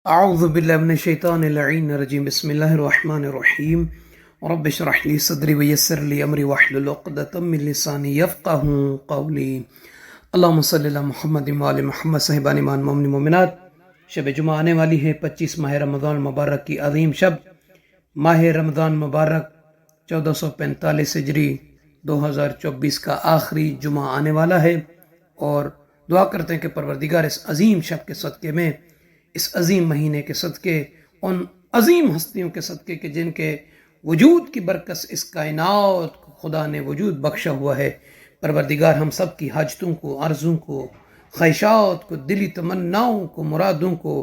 اعوذ باللہ من الشیطان اللعین الرجیم بسم اللہ الرحمن الرحیم رب اشرح لی صدری ویسر لی امری واحلل عقدۃ من لسانی یفقہوا قولی اللہم صلی علی محمد وعلی محمد صاحبان ایمان مومن مومنات، شب جمعہ آنے والی ہے 25 ماہ رمضان المبارک کی عظیم شب۔ ماہ رمضان مبارک 1445 ہجری 2024 کا آخری جمعہ آنے والا ہے، اور دعا کرتے ہیں کہ پروردگار اس عظیم شب کے صدقے میں، اس عظیم مہینے کے صدقے، ان عظیم ہستیوں کے صدقے کہ جن کے وجود کی برکت سے اس کائنات کو خدا نے وجود بخشا ہوا ہے، پروردگار ہم سب کی حاجتوں کو، عرضوں کو، خواہشات کو، دلی تمناؤں کو، مرادوں کو،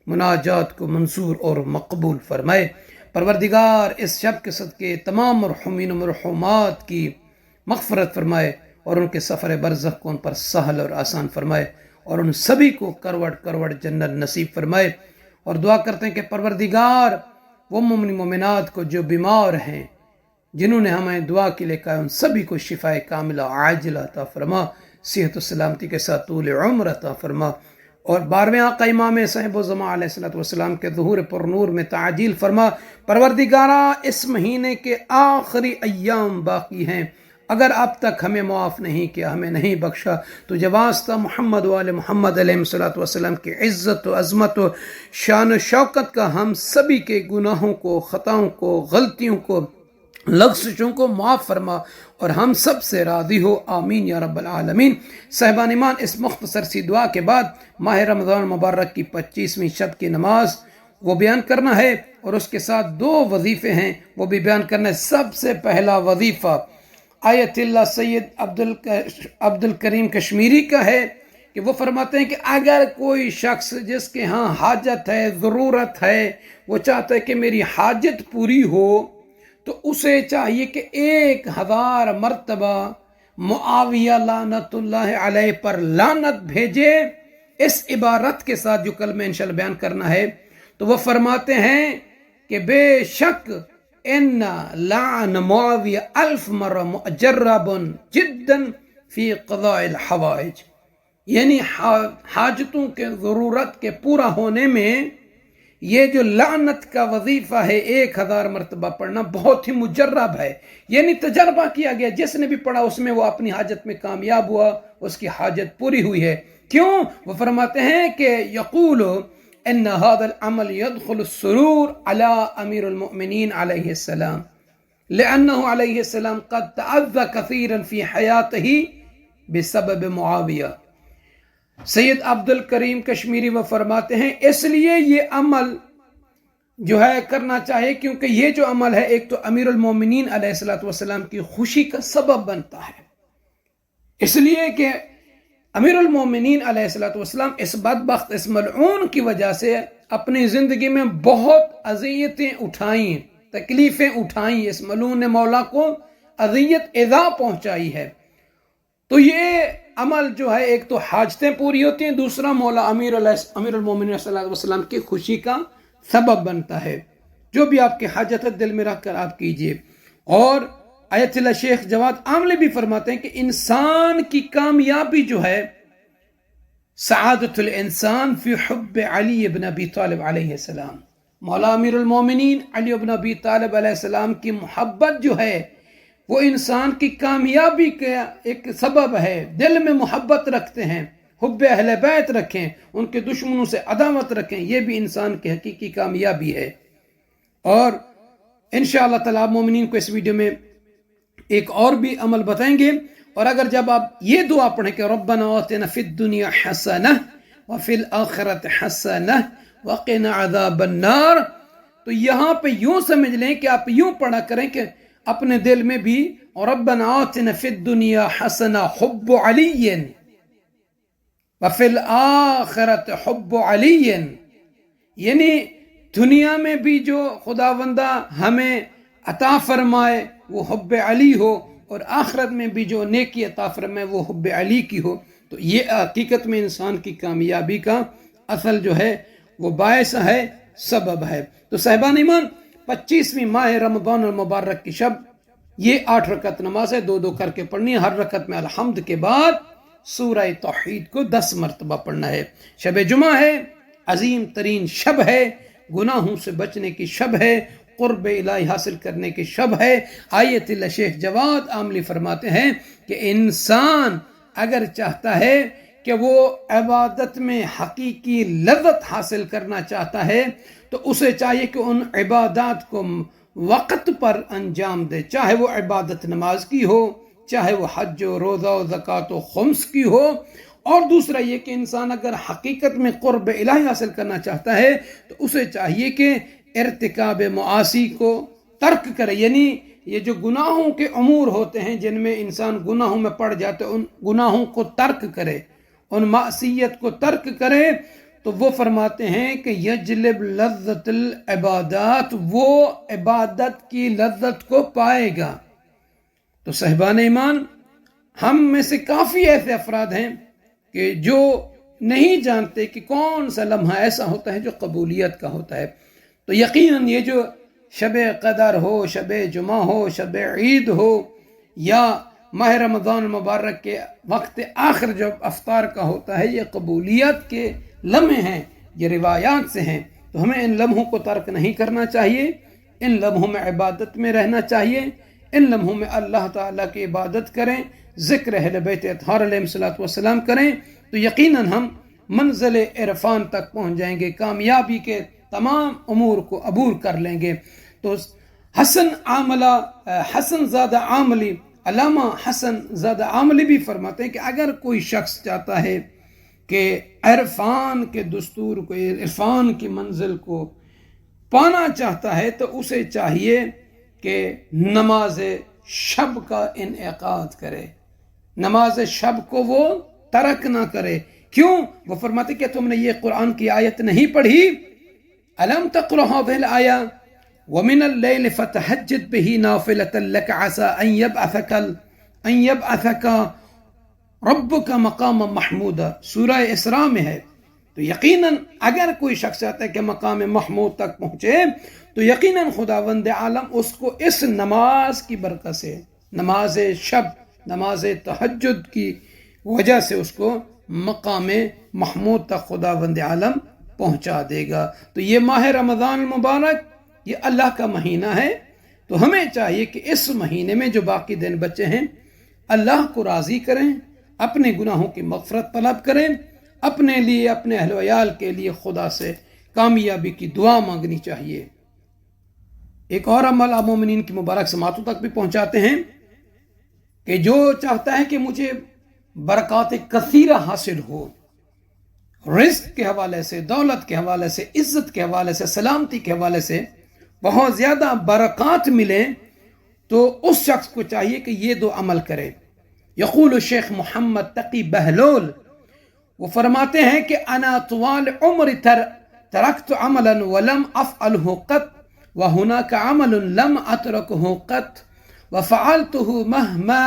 مناجات کو منصور اور مقبول فرمائے۔ پروردگار اس شب کے صدقے تمام مرحومین و مرحومات کی مغفرت فرمائے، اور ان کے سفر برزخ کو ان پر سہل اور آسان فرمائے، اور ان سبھی کو کروڑ کروڑ جنت نصیب فرمائے۔ اور دعا کرتے ہیں کہ پروردگار وہ مومن مومنات کو جو بیمار ہیں، جنہوں نے ہمیں دعا کے لے کہا، ان سبھی کو شفائے کاملہ عاجلہ عطا فرما، صحت و سلامتی کے ساتھ طول عمر عطا فرما، اور 12ویں آقا امام صاحب الزمان علیہ السلام کے ظہور پر نور میں تعجیل فرما۔ پروردگارہ اس مہینے کے آخری ایام باقی ہیں، اگر اب تک ہمیں معاف نہیں کیا، ہمیں نہیں بخشا، تو جب واسطہ محمد وآل محمد علیہ السلام کی عزت و عظمت و شان و شوکت کا ہم سبھی کے گناہوں کو، خطاؤں کو، غلطیوں کو، لغزشوں کو معاف فرما، اور ہم سب سے راضی ہو، آمین یا رب العالمین۔ صاحبان ایمان، اس مختصر سی دعا کے بعد ماہ رمضان مبارک کی 25ویں شب کی نماز وہ بیان کرنا ہے، اور اس کے ساتھ 2 وظیفے ہیں، وہ بھی بیان کرنا ہے۔ سب سے پہلا وظیفہ آیت اللہ سید عبد الکریم کشمیری کا ہے کہ وہ فرماتے ہیں کہ اگر کوئی شخص جس کے ہاں حاجت ہے، ضرورت ہے، وہ چاہتا ہے کہ میری حاجت پوری ہو، تو اسے چاہیے کہ 1000 مرتبہ معاویہ لعنت اللہ علیہ پر لعنت بھیجے، اس عبارت کے ساتھ جو کلمہ انشاءاللہ بیان کرنا ہے۔ تو وہ فرماتے ہیں کہ بے شک ان لعن معاویہ 1000 مرہ مجرب جدا فی قضاء الحوائج، یعنی حاجتوں کے ضرورت کے پورا ہونے میں یہ جو لعنت کا وظیفہ ہے 1000 مرتبہ پڑھنا بہت ہی مجرب ہے، یعنی تجربہ کیا گیا، جس نے بھی پڑھا اس میں وہ اپنی حاجت میں کامیاب ہوا، اس کی حاجت پوری ہوئی ہے۔ کیوں؟ وہ فرماتے ہیں کہ یقول ان هذا العمل يدخل السرور على امیر المؤمنین علیہ السلام لانه علیہ السلام قد تعذى كثيرا في حياته بسبب معاویہ۔ سید عبد الکریم کشمیری وہ فرماتے ہیں اس لیے یہ عمل جو ہے کرنا چاہیے، کیونکہ یہ جو عمل ہے ایک تو امیر المومنین علیہ السلام کی خوشی کا سبب بنتا ہے، اس لیے کہ امیر المومنین علیہ السلام اس بدبخت، اس ملعون کی وجہ سے اپنی زندگی میں بہت اذیتیں اٹھائیں، تکلیفیں اٹھائیں، اس ملعون نے مولا کو اذیت ایذا پہنچائی ہے۔ تو یہ عمل جو ہے ایک تو حاجتیں پوری ہوتی ہیں، دوسرا مولا امیر المومنین علیہ السلام کی خوشی کا سبب بنتا ہے۔ جو بھی آپ کی حاجت ہے دل میں رکھ کر آپ کیجئے۔ اور آیت اللہ شیخ جواد عاملی بھی فرماتے ہیں کہ انسان کی کامیابی جو ہے، سعادت الانسان فی حب علی بن ابی طالب علیہ السلام، مولا امیر المومنین علی بن ابی طالب علیہ السلام کی محبت جو ہے وہ انسان کی کامیابی کا ایک سبب ہے۔ دل میں محبت رکھتے ہیں، حب اہل بیت رکھیں، ان کے دشمنوں سے عداوت رکھیں، یہ بھی انسان کی حقیقی کامیابی ہے۔ اور انشاءاللہ تعالی مومنین کو اس ویڈیو میں ایک اور بھی عمل بتائیں گے، اور اگر جب آپ یہ دعا پڑھیں کہ ربنا آتنا فی الدنیا حسنہ وفی الآخرۃ حسنہ وقنا عذاب النار، تو یہاں پہ یوں سمجھ لیں کہ آپ یوں پڑھا کریں کہ اپنے دل میں بھی ربنا آتنا فی الدنیا حسنہ حب علی وفی الآخرۃ حب علی، یعنی دنیا میں بھی جو خداوندہ ہمیں عطا فرمائے وہ حب علی ہو، اور آخرت میں بھی جو نیکی عطا فرمائے وہ حب علی کی ہو۔ تو یہ حقیقت میں انسان کی کامیابی کا اصل جو ہے وہ باعث ہے، سبب ہے۔ تو صاحبان ایمان، 25ویں ماہ رمضان المبارک کی شب، یہ 8 رکعت نماز ہے، 2 کر کے پڑھنی ہے۔ ہر رکعت میں الحمد کے بعد سورہ توحید کو 10 مرتبہ پڑھنا ہے۔ شب جمعہ ہے، عظیم ترین شب ہے، گناہوں سے بچنے کی شب ہے، قرب الہی حاصل کرنے کی شب ہے۔ آیت اللہ شیخ جواد عاملی فرماتے ہیں کہ انسان اگر چاہتا ہے کہ وہ عبادت میں حقیقی لذت حاصل کرنا چاہتا ہے تو اسے چاہیے کہ ان عبادات کو وقت پر انجام دے، چاہے وہ عبادت نماز کی ہو، چاہے وہ حج و روزہ و زکوٰۃ و خمس کی ہو۔ اور دوسرا یہ کہ انسان اگر حقیقت میں قرب الہی حاصل کرنا چاہتا ہے تو اسے چاہیے کہ ارتکاب معاصی کو ترک کرے، یعنی یہ جو گناہوں کے امور ہوتے ہیں جن میں انسان گناہوں میں پڑ جاتا ہے، ان گناہوں کو ترک کرے، ان معصیت کو ترک کرے۔ تو وہ فرماتے ہیں کہ یجلب لذت العبادات، وہ عبادت کی لذت کو پائے گا۔ تو صاحبان ایمان، ہم میں سے کافی ایسے افراد ہیں کہ جو نہیں جانتے کہ کون سا لمحہ ایسا ہوتا ہے جو قبولیت کا ہوتا ہے۔ تو یقیناً یہ جو شب قدر ہو، شب جمعہ ہو، شب عید ہو، یا ماہ رمضان مبارک کے وقت آخر جو افطار کا ہوتا ہے، یہ قبولیت کے لمحے ہیں، یہ روایات سے ہیں۔ تو ہمیں ان لمحوں کو ترک نہیں کرنا چاہیے، ان لمحوں میں عبادت میں رہنا چاہیے، ان لمحوں میں اللہ تعالیٰ کی عبادت کریں، ذکر اہل بیت اطہار علیہ السلام کریں، تو یقیناً ہم منزل عرفان تک پہنچ جائیں گے، کامیابی کے تمام امور کو عبور کر لیں گے۔ تو حسن زادہ عاملی، علامہ حسن زادہ عاملی بھی فرماتے ہیں کہ اگر کوئی شخص چاہتا ہے کہ عرفان کے دستور کو، عرفان کی منزل کو پانا چاہتا ہے تو اسے چاہیے کہ نماز شب کا انعقاد کرے، نماز شب کو وہ ترک نہ کرے۔ کیوں؟ وہ فرماتے کہ تم نے یہ قرآن کی آیت نہیں پڑھی، أَلَمْ تَقْرَ هَذِهِ الْآيَةَ وَمِنَ اللَّيْلِ فَتَهَجَّدْ بِهِ نَافِلَةً لَكَ عَسَىٰ أَن يَبْعَثَكَ رَبُّكَ مَقَامًا مَحْمُودًا، سورہ اسراء میں ہے۔ تو یقیناً اگر کوئی شخص چاہتا ہے کہ مقام محمود تک پہنچے تو یقیناً خداوند عالم اس کو اس نماز کی برکت سے، نماز شب، نماز تہجد کی وجہ سے اس کو مقام محمود تک خداوند عالم پہنچا دے گا۔ تو یہ ماہ رمضان المبارک، یہ اللہ کا مہینہ ہے، تو ہمیں چاہیے کہ اس مہینے میں جو باقی دن بچے ہیں اللہ کو راضی کریں، اپنے گناہوں کی مغفرت طلب کریں، اپنے لیے، اپنے اہل وعیال کے لیے خدا سے کامیابی کی دعا مانگنی چاہیے۔ ایک اور عمل آپ مومنین کی مبارک سماعتوں تک بھی پہنچاتے ہیں کہ جو چاہتا ہے کہ مجھے برکات کثیرہ حاصل ہو، رزق کے حوالے سے، دولت کے حوالے سے، عزت کے حوالے سے، سلامتی کے حوالے سے بہت زیادہ برکات ملیں، تو اس شخص کو چاہیے کہ یہ دو عمل کرے۔ یقول شیخ محمد تقی بہلول، وہ فرماتے ہیں کہ انا طوال عمر ترکت عملا ولم افعله قط وهناك عمل لم اتركه قط وفعلته مهما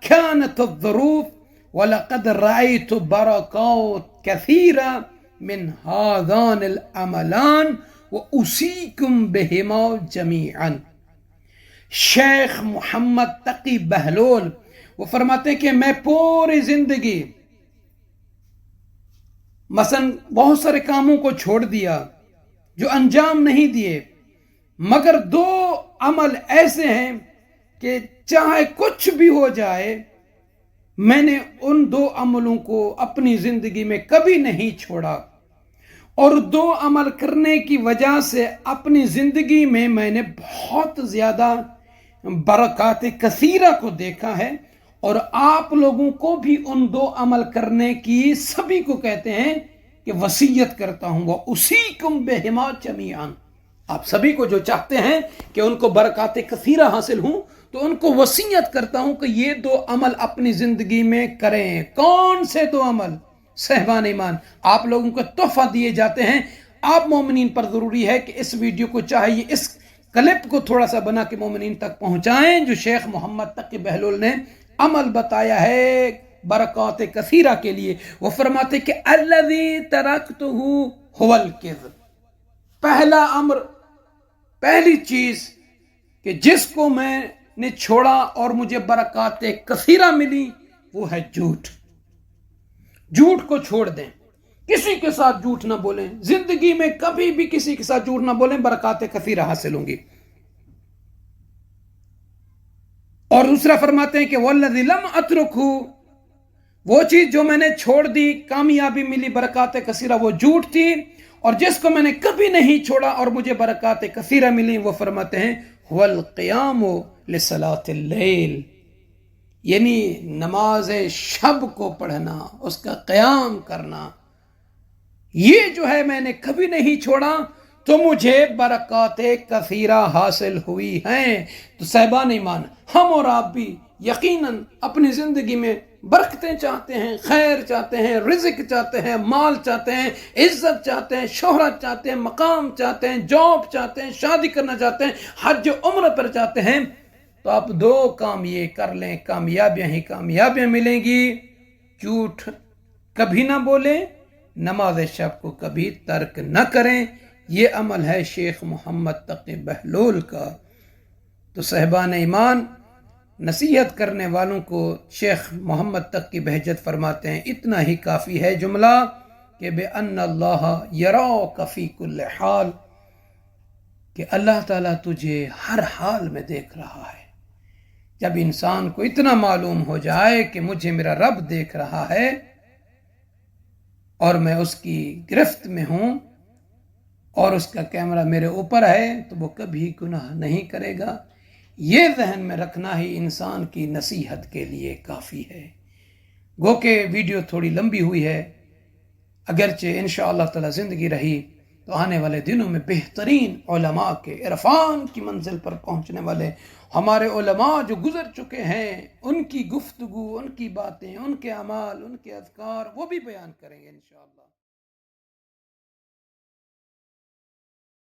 كانت الظروف ولقد رأيت بركات كثيرة من هذان العملان وأوصيكم بهما جميعا۔ شیخ محمد تقی بہلول وہ فرماتے ہیں کہ میں پوری زندگی مثلا بہت سارے کاموں کو چھوڑ دیا جو انجام نہیں دیے، مگر دو عمل ایسے ہیں کہ چاہے کچھ بھی ہو جائے میں نے ان دو عملوں کو اپنی زندگی میں کبھی نہیں چھوڑا، اور دو عمل کرنے کی وجہ سے اپنی زندگی میں نے بہت زیادہ برکات کثیرہ کو دیکھا ہے، اور آپ لوگوں کو بھی ان دو عمل کرنے کی سبھی کو کہتے ہیں کہ وصیت کرتا ہوں، وَأُوصِيكُمْ بِهِمَا جَمِيعًا، آپ سبھی کو جو چاہتے ہیں کہ ان کو برکات کثیرہ حاصل ہوں تو ان کو وصیت کرتا ہوں کہ یہ دو عمل اپنی زندگی میں کریں۔ کون سے دو عمل؟ صاحبان ایمان، آپ لوگوں کو تحفہ دیے جاتے ہیں، آپ مومنین پر ضروری ہے کہ اس ویڈیو کو چاہیے اس کلپ کو تھوڑا سا بنا کے مومنین تک پہنچائیں جو شیخ محمد تقی بہلول نے عمل بتایا ہے برکات کثیرہ کے لیے۔ وہ فرماتے کہ الذی ترکتہ هو الکذب، پہلا امر، پہلی چیز کہ جس کو میں نے چھوڑا اور مجھے برکات کثیرہ ملی وہ ہے جھوٹ۔ جھوٹ کو چھوڑ دیں، کسی کے ساتھ جھوٹ نہ بولیں، زندگی میں کبھی بھی کسی کے ساتھ جھوٹ نہ بولیں، برکات کثیرہ حاصل ہوں گی۔ اور دوسرا فرماتے ہیں کہ والذی لم اترکہ، وہ چیز جو میں نے چھوڑ دی، کامیابی ملی، برکات کثیرہ، وہ جھوٹ تھی، اور جس کو میں نے کبھی نہیں چھوڑا اور مجھے برکات کثیرہ ملی، وہ فرماتے ہیں والقیام لصلاۃ اللیل، یعنی نماز شب کو پڑھنا، اس کا قیام کرنا، یہ جو ہے میں نے کبھی نہیں چھوڑا، تو مجھے برکات کثیرہ حاصل ہوئی ہیں۔ تو صاحبان ایمان، ہم اور آپ بھی یقیناً اپنی زندگی میں برکتیں چاہتے ہیں، خیر چاہتے ہیں، رزق چاہتے ہیں، مال چاہتے ہیں، عزت چاہتے ہیں، شہرت چاہتے ہیں، مقام چاہتے ہیں، جاب چاہتے ہیں، شادی کرنا چاہتے ہیں، حج عمرہ پر چاہتے ہیں، تو آپ دو کام یہ کر لیں، کامیابیاں ہی کامیابیاں ملیں گی۔ جھوٹ کبھی نہ بولیں، نماز شب کو کبھی ترک نہ کریں، یہ عمل ہے شیخ محمد تقی بہلول کا۔ تو صاحبان ایمان، نصیحت کرنے والوں کو شیخ محمد تقی بہجت فرماتے ہیں اتنا ہی کافی ہے جملہ کہ بِأَنَّ اللَّهَ يَرَاكَ فِي كُلِّ حال، کہ اللہ تعالیٰ تجھے ہر حال میں دیکھ رہا ہے۔ جب انسان کو اتنا معلوم ہو جائے کہ مجھے میرا رب دیکھ رہا ہے اور میں اس کی گرفت میں ہوں اور اس کا کیمرہ میرے اوپر ہے، تو وہ کبھی گناہ نہیں کرے گا۔ یہ ذہن میں رکھنا ہی انسان کی نصیحت کے لیے کافی ہے۔ گو کہ ویڈیو تھوڑی لمبی ہوئی ہے، اگرچہ انشاءاللہ تعالی زندگی رہی تو آنے والے دنوں میں بہترین علماء کے عرفان کی منزل پر پہنچنے والے ہمارے علماء جو گزر چکے ہیں، ان کی گفتگو، ان کی باتیں، ان کے اعمال، ان کے اذکار، وہ بھی بیان کریں گے انشاءاللہ۔